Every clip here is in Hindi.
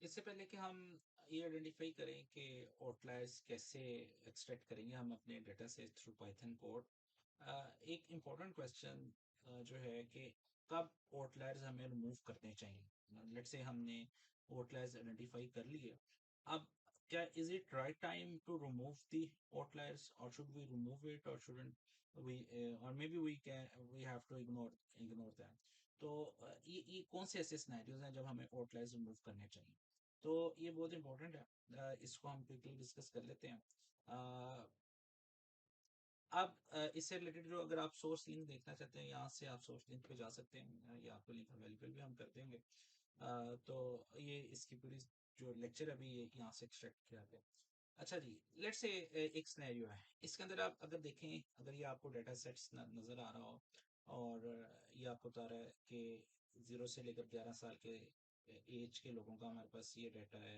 इससे पहले कि हम ये आइडेंटिफाई करें कि आउटलायर्स कैसे एक्सट्रैक्ट करेंगे हम अपने डेटा से थ्रू पाइथन कोड, एक इम्पोर्टेंट क्वेश्चन जो है कि कब आउटलायर्स हमें रिमूव करने चाहिए। लेट्स से हमने आउटलायर्स आइडेंटिफाई कर लिए। अब क्या is it right time to remove the outliers और शुड वी रिमूव इट और शुडंट वी, और maybe we have to ignore ignore that. तो ये कौन से ऐसे सिनेरियोज हैं जब हमें आउटलायर्स रिमूव करने चाहिए। तो ये बहुत इंपॉर्टेंट है। इसको हम क्विकली डिस्कस कर लेते हैं। अ, अब इससे रिलेटेड जो अगर आप सोर्स लिंक देखना चाहते हैं, यहाँ से आप सोर्स लिंक पे जा सकते हैं। ये आपको लिंक अवेलेबल भी हम कर देंगे। तो ये इसकी पूरी जो लेक्चर अभी ये यहाँ से एक्सट्रैक्ट किया गया। अच्छा जी, लेट्स से एक सिनेरियो है। इसके अंदर आप अगर देखें, अगर ये आपको डाटा सेट्स नजर आ रहा हो और ये आपको बता रहा है कि 0 से लेकर 11 साल के एज के लोगों का हमारे पास ये डाटा है।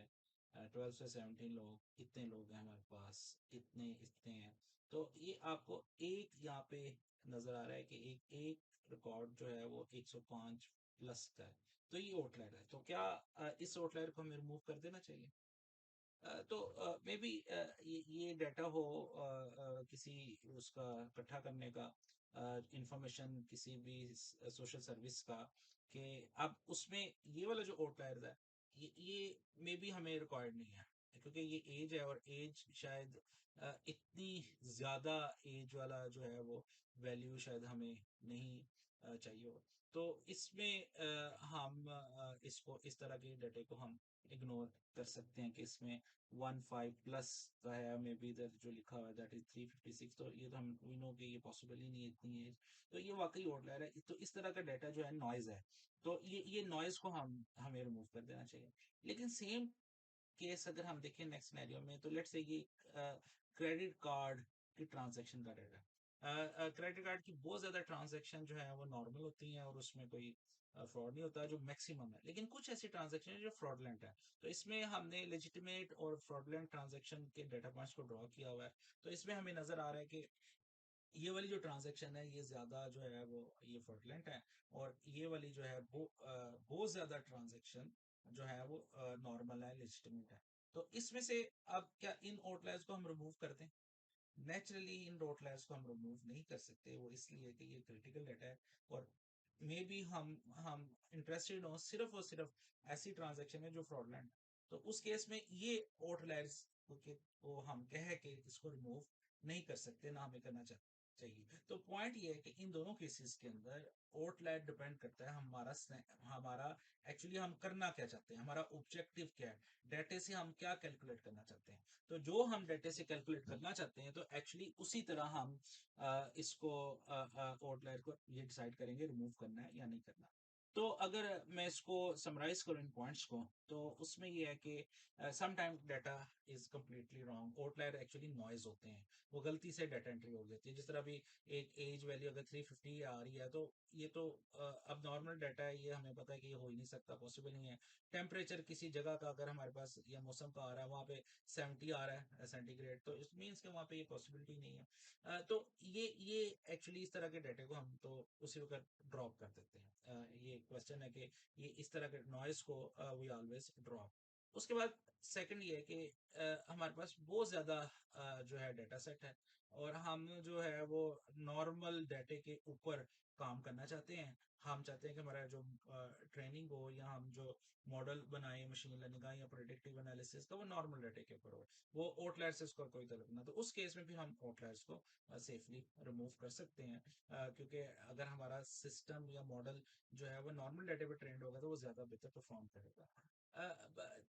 12 से 17 लोग, इतने लोग हैं हमारे पास, इतने इतने हैं। तो ये आपको एक यहाँ पे नजर आ रहा है कि एक एक रिकॉर्ड जो है वो 105 प्लस का है। तो ये आउटलायर है। तो क्या इस आउटलायर को हमें रिमूव कर देना चाहिए? तो मे बी ये डाटा हो किसी उसका इकट्ठा करने का, इंफॉर्मेशन किसी भी सोशल सर्विस का, कि अब उसमें ये वाला जो आउटलायर है, ये मे बी हमें रिक्वायर्ड नहीं है, क्योंकि ये एज है और एज शायद इतनी ज्यादा एज वाला जो है वो वैल्यू शायद हमें नहीं चाहिए हो। तो इसमें हम इसको इस तरह के डाटे को हम इग्नोर कर सकते हैं कि इसमें 15 प्लस का है, मे बी इधर जो लिखा हुआ है दैट इज 356। तो ये तो हम वी नो कि ये पॉसिबल ही नहीं है इतनी एज। तो ये वाकई आउटलायर है। तो इस तरह का डाटा जो है नॉइज है। तो ये नॉइज को हम हमें रिमूव कर देना चाहिए। लेकिन सेम केस अगर हम देखें नेक्स्ट सिनेरियो में, तो लेट्स से ये क्रेडिट कार्ड की ट्रांजैक्शन का डाटा है। क्रेडिट कार्ड की बहुत ज्यादा ट्रांजैक्शन जो है वो नॉर्मल होती हैं और उसमें कोई फ्रॉड नहीं होता, जो मैक्सिमम है। लेकिन कुछ ऐसी ट्रांजैक्शन है जो फ्रॉडलेंट है। तो इसमें हमने लेजिटिमेट और फ्रॉडलेंट ट्रांजैक्शन के डाटा पॉइंट्स को ड्रॉ किया हुआ है। तो इसमें हमें नजर आ रहा है कि ये वाली जो ट्रांजैक्शन है ये ज्यादा जो है वो ये फ्रॉडलेंट है, और ये वाली जो है वो बहुत ज्यादा ट्रांजैक्शन जो है वो नॉर्मल है, लेजिटिमेट है। तो इसमें से अब क्या इन आउटलायर्स को हम रिमूव कर दें? नेचुरली इन आउटलायर्स को हम रिमूव नहीं कर सकते, वो इसलिए कि ये क्रिटिकल डाटा है। और मे बी हम इंटरेस्टेड हो सिर्फ और सिर्फ ऐसी ट्रांजैक्शन में जो फ्रॉडलेंट है। तो उस केस में ये आउटलायर्स को हम कह के इसको रिमूव नहीं कर सकते, ना हमें करना चाहिए। तो पॉइंट ये है कि इन दोनों केसेस के अंदर आउटलायर डिपेंड करता है हमारा एक्चुअली हम करना क्या चाहते हैं, हमारा ऑब्जेक्टिव क्या है, डेटे से हम क्या कैलकुलेट करना चाहते हैं। तो जो हम डेटे से कैलकुलेट करना चाहते हैं, तो एक्चुअली उसी तरह हम इसको आउटलायर को ये डिसाइड करेंगे रिमूव करना है या नहीं करना। तो अगर मैं इसको समराइज करूं इन पॉइंट्स को, तो उसमें ये है कि some time data is completely wrong. Outlier actually noise होते हैं, वो गलती से डाटा एंट्री हो जाती है। जिस तरह अभी एक एज वैल्यू अगर 350 आ रही है, तो ये तो अब नॉर्मल डाटा है, ये हमें पता है कि ये हो ही नहीं सकता, पॉसिबल नहीं है। टेम्परेचर किसी जगह का अगर हमारे पास या मौसम का आ रहा है, वहाँ पे 70 आ रहा है सेंटीग्रेड, तो इट मीन्स कि वहाँ पे ये पॉसिबिलिटी नहीं है। तो ये एक्चुअली इस तरह के डाटे को हम तो उसी वक्त ड्रॉप कर देते हैं। ये क्वेश्चन है कि ये इस तरह के नॉइस को वी ऑलवेज ड्रॉप। उसके बाद सेकंड ये है कि हमारे पास बहुत ज्यादा जो है डाटा सेट है, और हम जो है वो नॉर्मल डाटे के ऊपर काम करना चाहते हैं। हम चाहते हैं कि हमारा जो ट्रेनिंग हो या हम जो मॉडल बनाए मशीन लर्निंग का या प्रेडिक्टिव एनालिसिस का, वो नॉर्मल डाटा के ऊपर हो, वो आउटलायर्स से इसका कोई ताल्लुक ना। तो उस केस में भी हम आउटलायर्स को सेफली रिमूव कर सकते हैं, क्योंकि अगर हमारा सिस्टम या मॉडल जो है वो नॉर्मल डाटा पे ट्रेंड होगा, तो वो ज्यादा बेहतर परफॉर्म करेगा।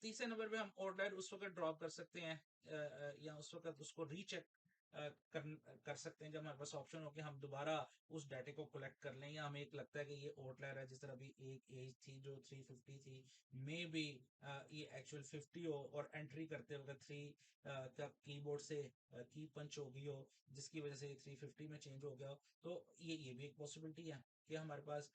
तीसरे नंबर पे हम आउटलायर उस वक्त ड्रॉप कर सकते हैं, या उस वक्त उसको रीचेक कर कर सकते हैं, जब हमारे पास ऑप्शन हो कि हम दोबारा उस डाटे को कलेक्ट कर लें, या हमें एक लगता है कि ये आउटलायर है। जिस तरह अभी एक एज थी जो 350 थी, मे बी ये एक्चुअल 50 हो, और एंट्री करते वक्त 3 का कीबोर्ड से की पंच हो गई हो, जिसकी वजह से 350 में चेंज हो गया हो। तो ये भी एक पॉसिबिलिटी है कि हमारे पास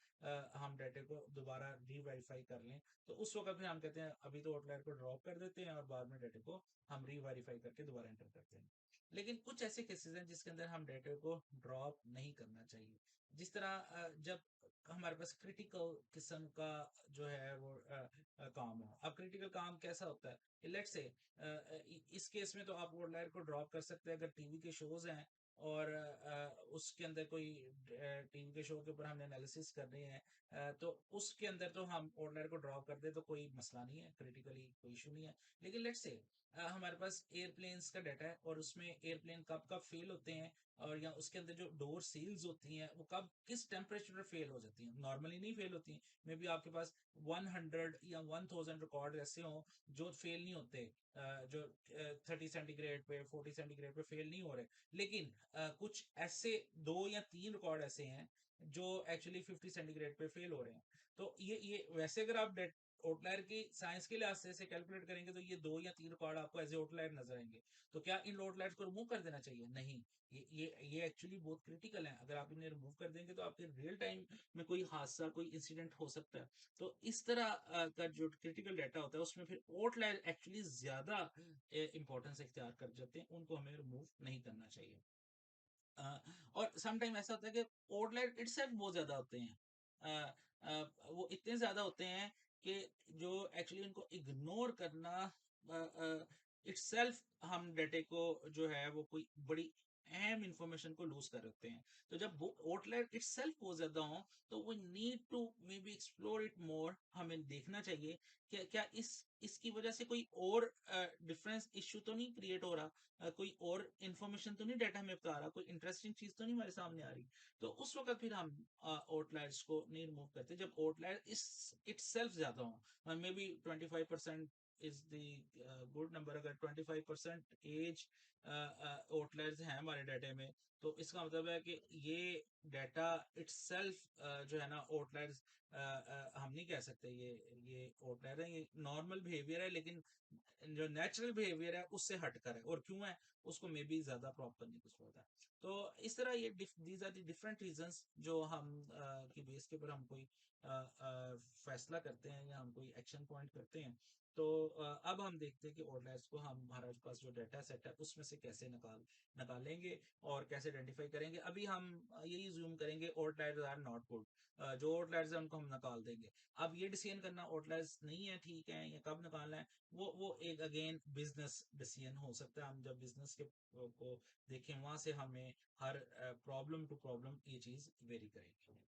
हम डाटे को दोबारा रीवेरीफाई कर लें। तो उस वक्त भी हम कहते हैं अभी तो आउटलायर को ड्रॉप कर देते हैं, और बाद में डाटे को हम रीवेरीफाई करके दोबारा एंटर करते हैं। लेकिन कुछ ऐसे केसेस हैं जिसके अंदर हम डेटा को ड्रॉप नहीं करना चाहिए। जिस तरह जब हमारे पास क्रिटिकल किस्म का जो है वो काम हो। अब क्रिटिकल काम कैसा होता है? लेट्स से इस केस में तो आप आउटलायर को ड्रॉप कर सकते हैं अगर टीवी के शोज हैं और उसके अंदर कोई टीवी के शो के ऊपर हमने एनालिसिस कर रहे हैं, तो उसके अंदर तो हम आउटलायर को ड्रॉप कर दे तो कोई मसला नहीं है, क्रिटिकली कोई इशू नहीं है। लेकिन लेट्स से हमारे पास एयरप्लेन्स का डाटा है और उसमें एयरप्लेन कब कब फेल होते हैं और या उसके अंदर जो डोर सील्स होती हैं वो कब किस टेम्परेचर पर फेल हो जाती हैं, नॉर्मली नहीं फेल होती हैं। मे बी आपके पास 100 या 1000 रिकॉर्ड ऐसे हों जो फेल नहीं होते, जो 30 सेंटीग्रेड पे 40 सेंटीग्रेड पे फेल नहीं हो रहे। लेकिन कुछ ऐसे 2 या 3 रिकॉर्ड ऐसे हैं जो एक्चुअली 50 सेंटीग्रेड पे फेल हो रहे हैं। तो ये वैसे अगर आप आउटलायर की साइंस के लिहाज से इसे कैलकुलेट करेंगे तो ये 2 या 3 रिकॉर्ड आपको एज ए आउटलायर नजर आएंगे। तो क्या इन आउटलायर्स को रिमूव कर देना चाहिए? नहीं। ये एक्चुअली बहुत क्रिटिकल है। अगर आप इन्हें रिमूव कर देंगे तो आपके रियल टाइम में कोई हादसा कोई इंसिडेंट हो सकता है। तो इस तरह का जो क्रिटिकल डाटा होता है उसमें फिर आउटलायर एक्चुअली ज्यादा इंपॉर्टेंस इख्तियार कर जाते हैं, उनको हमें रिमूव नहीं करना चाहिए। अ, और सम टाइम ऐसा होता है कि आउटलायर इटसेल्फ बहुत ज़्यादा होते हैं। वो इतने ज़्यादा होते हैं कि जो एक्चुअली उनको इग्नोर करना इटसेल्फ हम डाटे को जो है वो कोई बड़ी अहम इंफॉर्मेशन को लूज़ कर रखते हैं। तो जब वो आउटलायर इटसेल्फ बहुत ज़्यादा हो तो we need to maybe explore it more, हमें देखना चाहिए कि क्या इसकी वजह से कोई और डिफरेंस इश्यू तो नहीं क्रिएट हो रहा, कोई और इन्फॉर्मेशन तो नहीं डाटा में बता रहा, कोई इंटरेस्टिंग चीज तो नहीं हमारे सामने आ रही। तो उस वक्त फिर हम आउटलायर्स को नहीं रिमूव करते जब आउटलायर इस इटसेल्फ ज्यादा हो। May be 25% is the good number. अगर 25% एज आउटलायर्स हैं हमारे डाटा में तो इसका मतलब है कि ये डाटा इटसेल्फ जो है ना आउटलायर्स, हम नहीं कह सकते ये आउटलायर है, ये नॉर्मल बिहेवियर है लेकिन जो नेचुरल बिहेवियर है उससे हटकर है। और क्यों है उसको मे बी ज्यादा प्रॉपर नहीं कुछ पता है। तो इस तरह ये these are the different reasons जो हम की बेस के ऊपर हम कोई फैसला करते हैं या हम कोई एक्शन पॉइंट करते हैं। तो अब हम देखते हैं कि आउटलायर्स को हम हमारे पास जो डाटा सेट है उसमें से कैसे निकालेंगे और कैसे आइडेंटिफाई करेंगे। अभी हम यही जूम करेंगे आउटलायर्स आर नॉट गुड, जो आउटलायर्स है उनको हम निकाल देंगे। अब ये डिसीजन करना आउटलायर्स नहीं है ठीक है या कब निकालना है, वो एक अगेन बिजनेस डिसीजन हो सकता है। हम जब बिजनेस के को देखें वहां से हमें हर प्रॉब्लम टू प्रॉब्लम ये चीज वेरी करेगी।